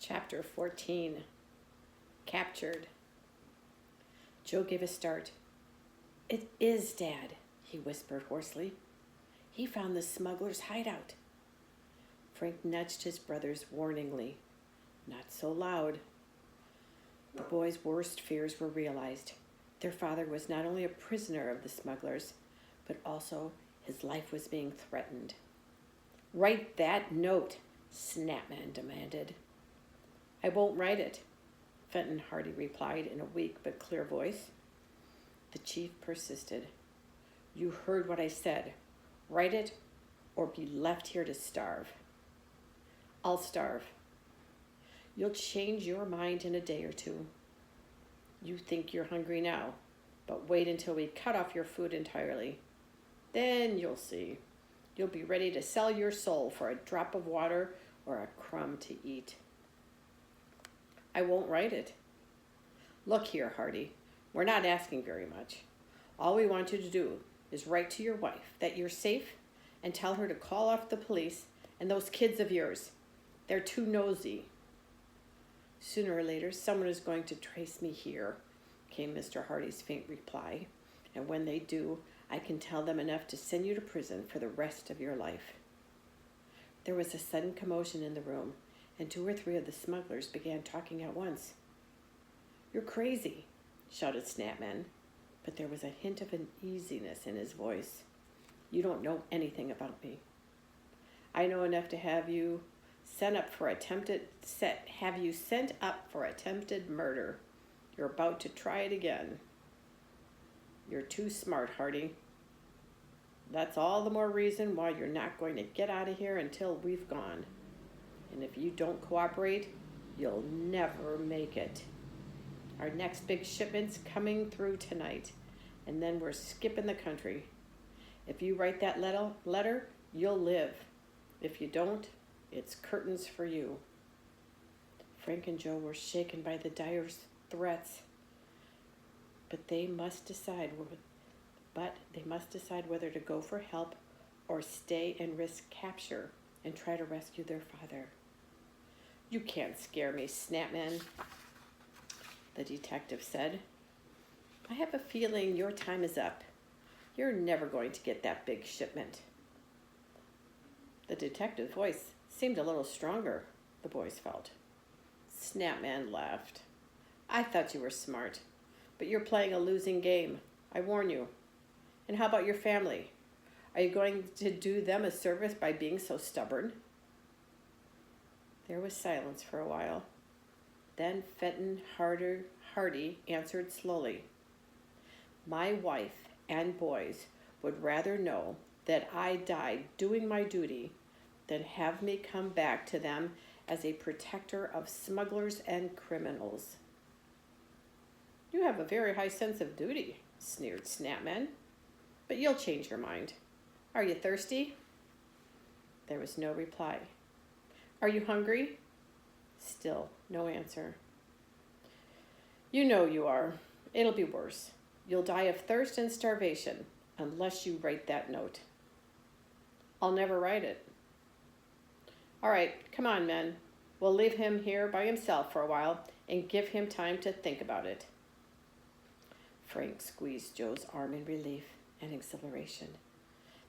Chapter 14. Captured. Joe gave a start. "It is Dad," he whispered hoarsely. "He found the smuggler's hideout." Frank nudged his brothers warningly. Not so loud. The boys' worst fears were realized. Their father was not only a prisoner of the smugglers, but also his life was being threatened. "Write that note," Snapman demanded. "I won't write it," Fenton Hardy replied in a weak but clear voice. The chief persisted. "You heard what I said. Write it or be left here to starve." "I'll starve." "You'll change your mind in a day or two. You think you're hungry now, but wait until we cut off your food entirely. Then you'll see. You'll be ready to sell your soul for a drop of water or a crumb to eat." "I won't write it." "Look here, Hardy, we're not asking very much. All we want you to do is write to your wife that you're safe and tell her to call off the police and those kids of yours. They're too nosy." "Sooner or later, someone is going to trace me here," came Mr. Hardy's faint reply. "And when they do, I can tell them enough to send you to prison for the rest of your life." There was a sudden commotion in the room, and 2 or 3 of the smugglers began talking at once. "You're crazy," shouted Snapman, but there was a hint of uneasiness in his voice. "You don't know anything about me." "I know enough to have you sent up for attempted murder. You're about to try it again." "You're too smart, Hardy. That's all the more reason why you're not going to get out of here until we've gone. And if you don't cooperate, you'll never make it. Our next big shipment's coming through tonight, and then we're skipping the country. If you write that letter, you'll live. If you don't, it's curtains for you." Frank and Joe were shaken by the dire threats, but they must decide whether to go for help or stay and risk capture and try to rescue their father. "You can't scare me, Snapman," the detective said. "I have a feeling your time is up. You're never going to get that big shipment." The detective's voice seemed a little stronger, the boys felt. Snapman laughed. "I thought you were smart, but you're playing a losing game. I warn you. And how about your family? Are you going to do them a service by being so stubborn?" There was silence for a while. Then Fenton Hardy answered slowly. "My wife and boys would rather know that I died doing my duty than have me come back to them as a protector of smugglers and criminals." "You have a very high sense of duty," sneered Snapman. "But you'll change your mind. Are you thirsty?" There was no reply. "Are you hungry?" Still no answer. "You know you are. It'll be worse. You'll die of thirst and starvation unless you write that note." "I'll never write it." "All right, come on, men. We'll leave him here by himself for a while and give him time to think about it." Frank squeezed Joe's arm in relief and exhilaration.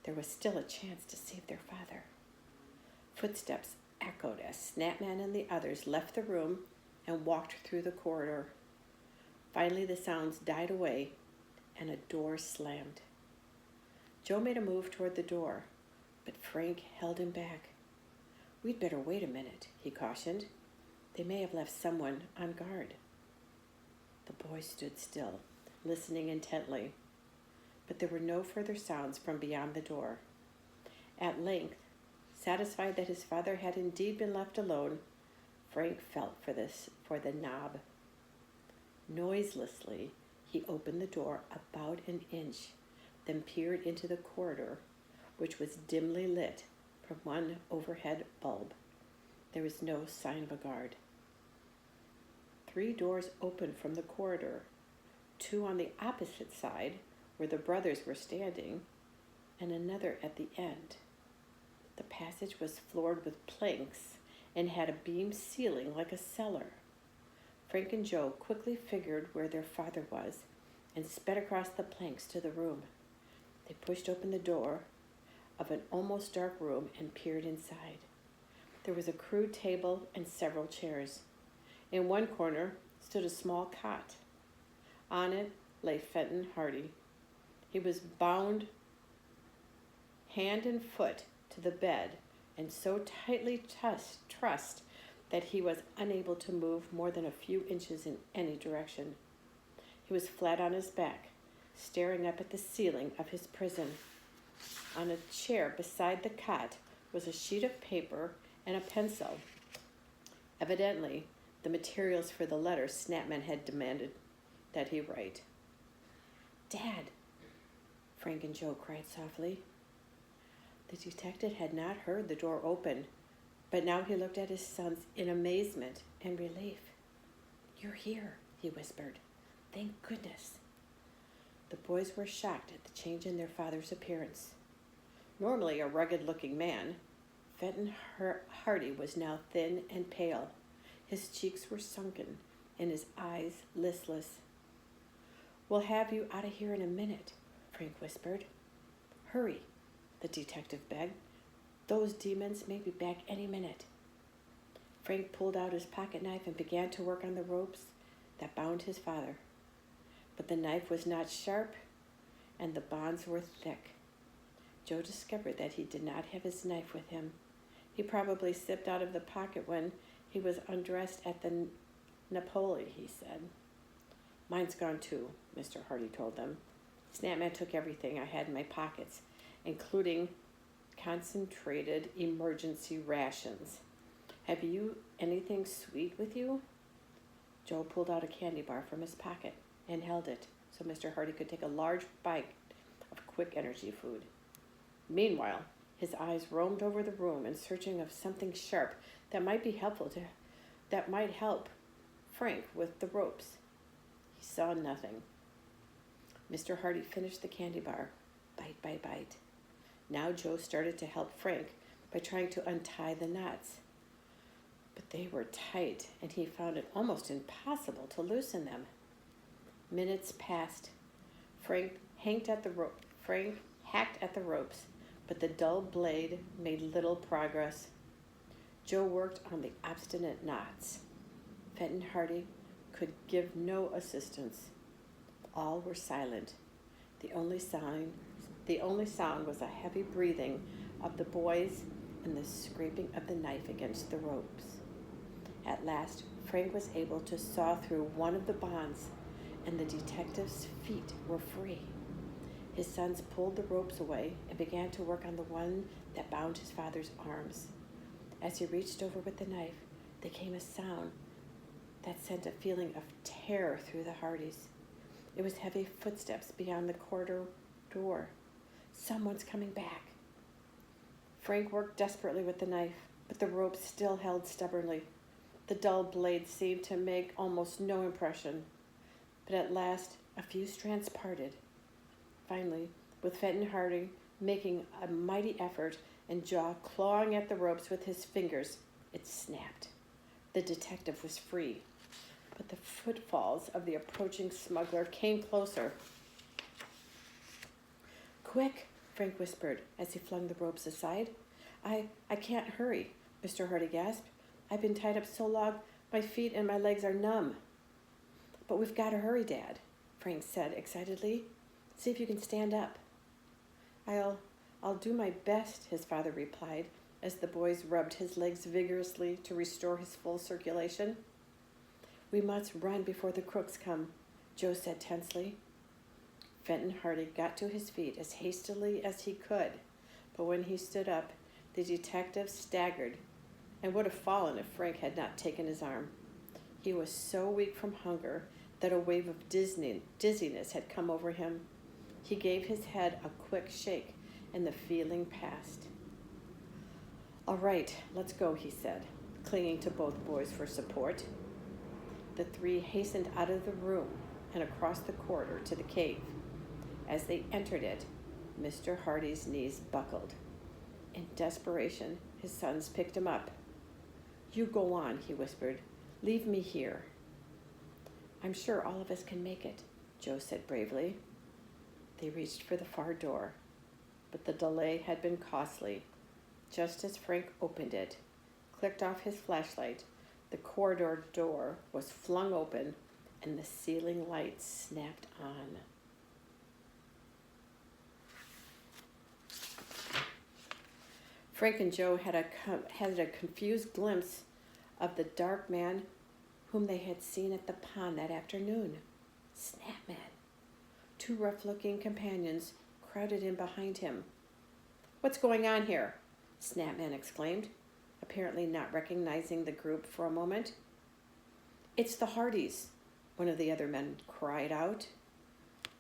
There was still a chance to save their father. Footsteps echoed as Snapman and the others left the room and walked through the corridor. Finally, the sounds died away and a door slammed. Joe made a move toward the door, but Frank held him back. "We'd better wait a minute," he cautioned. "They may have left someone on guard." The boy stood still, listening intently, but there were no further sounds from beyond the door. At length, satisfied that his father had indeed been left alone, Frank felt for the knob. Noiselessly, he opened the door about an inch, then peered into the corridor, which was dimly lit from one overhead bulb. There was no sign of a guard. 3 doors opened from the corridor, 2 on the opposite side, where the brothers were standing, and another at the end. The passage was floored with planks and had a beam ceiling like a cellar. Frank and Joe quickly figured where their father was and sped across the planks to the room. They pushed open the door of an almost dark room and peered inside. There was a crude table and several chairs. In one corner stood a small cot. On it lay Fenton Hardy. He was bound hand and foot to the bed and so tightly trussed that he was unable to move more than a few inches in any direction. He was flat on his back, staring up at the ceiling of his prison. On a chair beside the cot was a sheet of paper and a pencil. Evidently, the materials for the letter Snapman had demanded that he write. "Dad," Frank and Joe cried softly. The detective had not heard the door open, but now he looked at his sons in amazement and relief. "You're here," he whispered. "Thank goodness." The boys were shocked at the change in their father's appearance. Normally a rugged-looking man, Fenton Hardy was now thin and pale. His cheeks were sunken and his eyes listless. "We'll have you out of here in a minute," Frank whispered. "Hurry," the detective begged. "Those demons may be back any minute." Frank pulled out his pocket knife and began to work on the ropes that bound his father. But the knife was not sharp and the bonds were thick. Joe discovered that he did not have his knife with him. He probably slipped out of the pocket when he was undressed at the Napoli, he said. "Mine's gone too," Mr. Hardy told them. "Snapman took everything I had in my pockets, including concentrated emergency rations. Have you anything sweet with you?" Joe pulled out a candy bar from his pocket and held it so Mr. Hardy could take a large bite of quick energy food. Meanwhile, his eyes roamed over the room in searching of something sharp that might help Frank with the ropes. He saw nothing. Mr. Hardy finished the candy bar, bite by bite. Now Joe started to help Frank by trying to untie the knots. But they were tight, and he found it almost impossible to loosen them. Minutes passed. Frank hacked at the ropes, but the dull blade made little progress. Joe worked on the obstinate knots. Fenton Hardy could give no assistance. All were silent. The only sound was a heavy breathing of the boys and the scraping of the knife against the ropes. At last, Frank was able to saw through one of the bonds, and the detective's feet were free. His sons pulled the ropes away and began to work on the one that bound his father's arms. As he reached over with the knife, there came a sound that sent a feeling of terror through the Hardys. It was heavy footsteps beyond the corridor door. Someone's coming back. Frank worked desperately with the knife, but the ropes still held stubbornly. The dull blade seemed to make almost no impression. But at last, a few strands parted. Finally, with Fenton Hardy making a mighty effort and Jaw clawing at the ropes with his fingers, it snapped. The detective was free, but the footfalls of the approaching smuggler came closer. "Quick," Frank whispered as he flung the ropes aside. I can't hurry," Mr. Hardy gasped. "I've been tied up so long, my feet and my legs are numb." "But we've got to hurry, Dad," Frank said excitedly. "See if you can stand up." I'll do my best," his father replied, as the boys rubbed his legs vigorously to restore his full circulation. "We must run before the crooks come," Joe said tensely. Fenton Hardy got to his feet as hastily as he could, but when he stood up, the detective staggered and would have fallen if Frank had not taken his arm. He was so weak from hunger that a wave of dizziness had come over him. He gave his head a quick shake, and the feeling passed. "All right, let's go," he said, clinging to both boys for support. The three hastened out of the room and across the corridor to the cave. As they entered it, Mr. Hardy's knees buckled. In desperation, his sons picked him up. You go on, he whispered. Leave me here. I'm sure all of us can make it, Joe said bravely. They reached for the far door, but the delay had been costly. Just as Frank opened it, clicked off his flashlight, the corridor door was flung open and the ceiling light snapped on. Frank and Joe had a confused glimpse of the dark man whom they had seen at the pond that afternoon. Snapman. Two rough-looking companions crowded in behind him. What's going on here? Snapman exclaimed, apparently not recognizing the group for a moment. It's the Hardys, one of the other men cried out.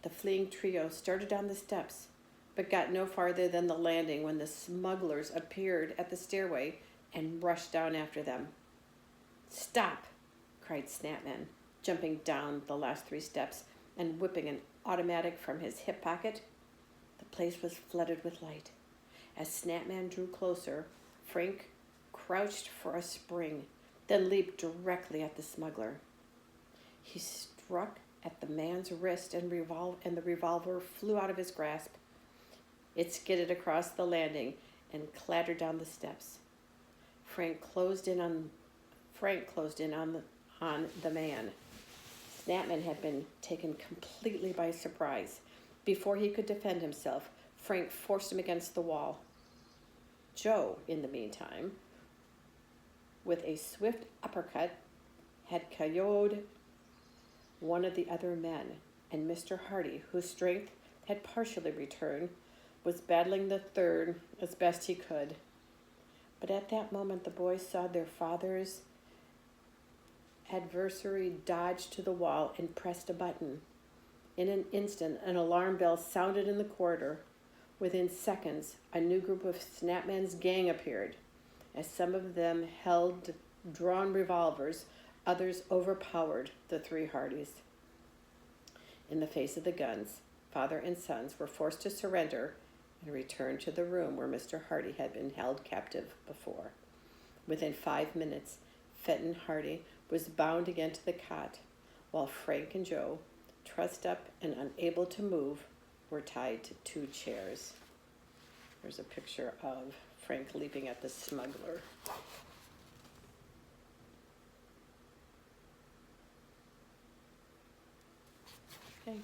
The fleeing trio started down the steps, but got no farther than the landing when the smugglers appeared at the stairway and rushed down after them. Stop, cried Snapman, jumping down the last 3 steps and whipping an automatic from his hip pocket. The place was flooded with light. As Snapman drew closer, Frank crouched for a spring, then leaped directly at the smuggler. He struck at the man's wrist and the revolver flew out of his grasp. It skidded across the landing and clattered down the steps. Frank closed in on the man. Snapman had been taken completely by surprise. Before he could defend himself, Frank forced him against the wall. Joe, in the meantime, with a swift uppercut, had KO'd one of the other men, and Mr. Hardy, whose strength had partially returned, was battling the third as best he could. But at that moment, the boys saw their father's adversary dodge to the wall and pressed a button. In an instant, an alarm bell sounded in the corridor. Within seconds, a new group of Snapman's gang appeared. As some of them held drawn revolvers, others overpowered the 3 Hardys. In the face of the guns, father and sons were forced to surrender and return to the room where Mr. Hardy had been held captive before. Within 5 minutes, Fenton Hardy was bound again to the cot, while Frank and Joe, trussed up and unable to move, were tied to 2 chairs. There's a picture of Frank leaping at the smuggler. Okay.